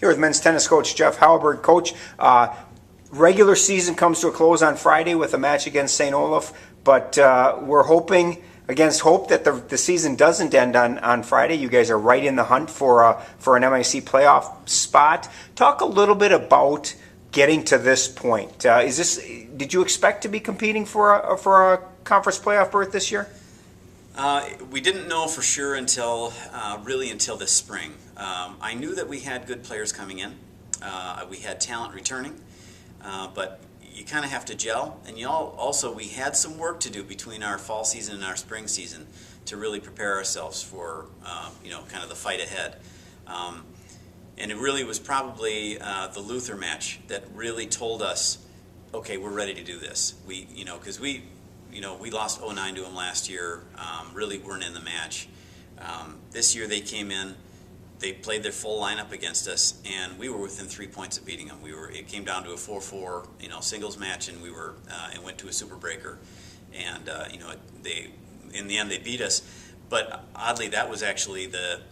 Here with men's tennis coach Jeff Halberg. Coach, regular season comes to a close on Friday with a match against St Olaf, but we're hoping against hope that the season doesn't end on Friday. You guys are right in the hunt for an MIC playoff spot. Talk a little bit about getting to this point. Did you expect to be competing for a conference playoff berth this year? We didn't know for sure until this spring. I knew that we had good players coming in. We had talent returning, but you kind of have to gel. And we had some work to do between our fall season and our spring season to really prepare ourselves for kind of the fight ahead. And it really was probably the Luther match that really told us, okay, we're ready to do this. Because we lost 0-9 to them last year, really weren't in the match. This year they came in, they played their full lineup against us, and we were within 3 points of beating them. It came down to a 4-4, singles match, and it went to a super breaker. And, in the end they beat us. But oddly, that was actually the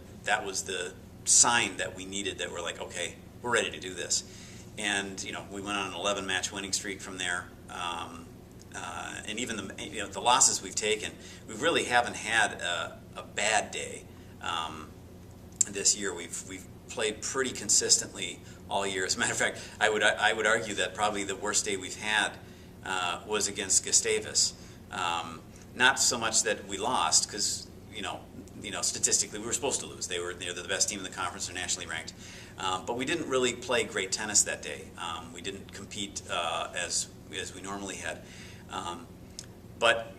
sign that we needed, that we're like, okay, we're ready to do this. And, we went on an 11-match winning streak from there. And even the losses we've taken, we really haven't had a bad day this year. We've played pretty consistently all year. As a matter of fact, I would argue that probably the worst day we've had was against Gustavus. Not so much that we lost, because statistically we were supposed to lose. They're the best team in the conference. They're nationally ranked, but we didn't really play great tennis that day. We didn't compete as we normally had. But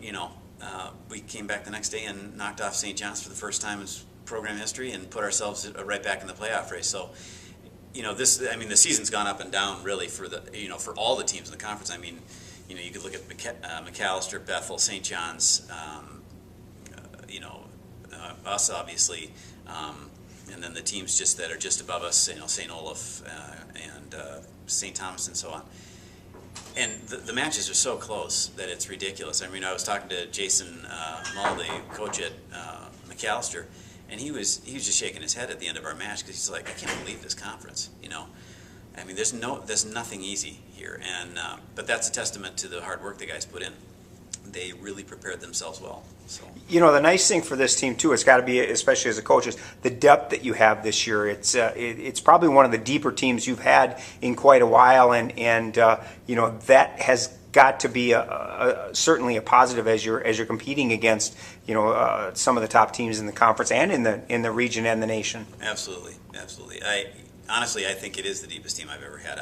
we came back the next day and knocked off St. John's for the first time in program history and put ourselves right back in the playoff race. So, the season's gone up and down really for for all the teams in the conference. You could look at McAllister, Bethel, St. John's, us obviously, and then the teams that are just above us, St. Olaf and St. Thomas and so on. And the matches are so close that it's ridiculous. I was talking to Jason Mull, the coach at McAllister, and he was just shaking his head at the end of our match, because he's like, I can't believe this conference. There's nothing easy here, and but that's a testament to the hard work the guys put in. They really prepared themselves well. So. The nice thing for this team too, it's got to be, especially as a coach, is the depth that you have this year. It's probably one of the deeper teams you've had in quite a while, and that has got to be certainly a positive as you're competing against some of the top teams in the conference and in the region and the nation. Absolutely. Honestly, I think it is the deepest team I've ever had.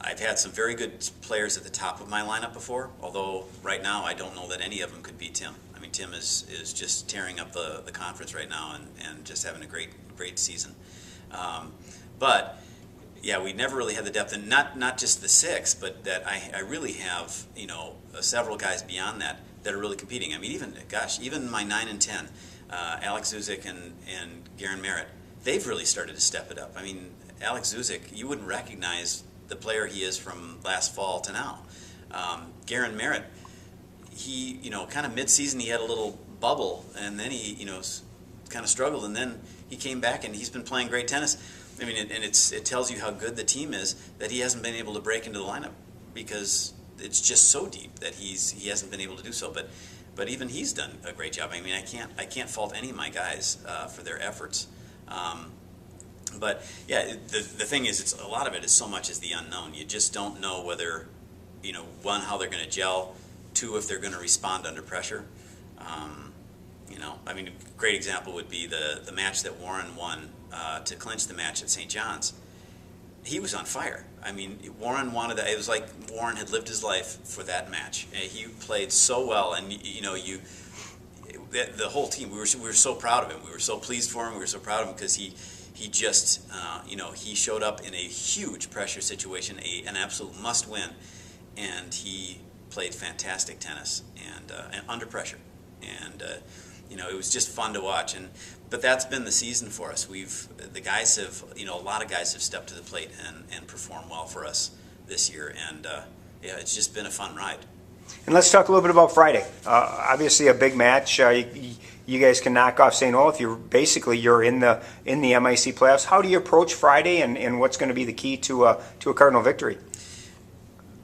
I've had some very good players at the top of my lineup before, although right now I don't know that any of them could beat Tim. Tim is just tearing up the conference right now and just having a great season. But yeah, we never really had the depth, and not just the six, but that I really have several guys beyond that are really competing. Even my 9 and 10, Alex Zuzik and Garen Merritt, they've really started to step it up. Alex Zuzik, you wouldn't recognize the player he is from last fall to now. Garen Merritt, he kind of mid-season he had a little bubble, and then he kind of struggled, and then he came back and he's been playing great tennis. It tells you how good the team is that he hasn't been able to break into the lineup, because it's just so deep that he hasn't been able to do so. But even he's done a great job. I can't fault any of my guys for their efforts. But yeah, the thing is, a lot of it is so much is the unknown. You just don't know whether, one, how they're going to gel, two, if they're going to respond under pressure. A great example would be the match that Warren won to clinch the match at St. John's. He was on fire. Warren wanted that. It was like Warren had lived his life for that match. He played so well, and the whole team, we were so proud of him. We were so pleased for him. We were so proud of him because he just, he showed up in a huge pressure situation, an absolute must-win, and he played fantastic tennis and under pressure, and it was just fun to watch. But that's been the season for us. The guys have, a lot of guys have stepped to the plate and performed well for us this year, and it's just been a fun ride. And let's talk a little bit about Friday. Obviously, a big match. You guys can knock off St. Olaf. You're in the MIC playoffs. How do you approach Friday, and what's going to be the key to a Cardinal victory?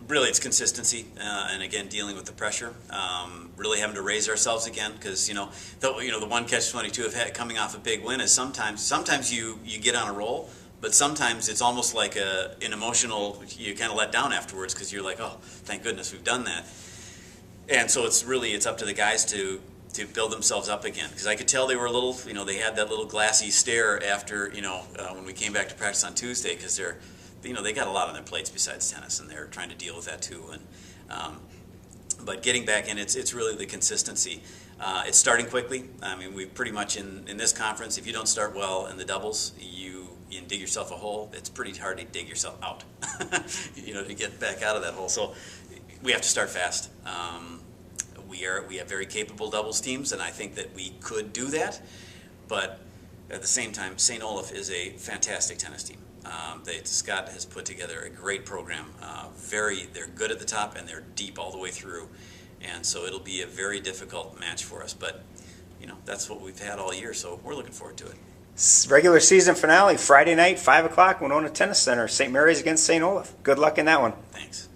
Really, it's consistency, and again, dealing with the pressure. Really having to raise ourselves again, because the one catch-22 of coming off a big win is sometimes you get on a roll, but sometimes it's almost like an emotional. You kind of let down afterwards because you're like, oh, thank goodness we've done that. And so it's up to the guys to build themselves up again, because I could tell they were a little, they had that little glassy stare after, when we came back to practice on Tuesday, because they got a lot on their plates besides tennis, and they're trying to deal with that too. And but getting back in, it's really the consistency. It's starting quickly. I mean, we pretty much in this conference, if you don't start well in the doubles, you dig yourself a hole. It's pretty hard to dig yourself out, to get back out of that hole. So we have to start fast. We have very capable doubles teams, and I think that we could do that. But at the same time, St. Olaf is a fantastic tennis team. Scott has put together a great program. They're good at the top, and they're deep all the way through. And so it'll be a very difficult match for us. But that's what we've had all year, so we're looking forward to it. Regular season finale Friday night, 5 o'clock, Winona Tennis Center. St. Mary's against St. Olaf. Good luck in that one. Thanks.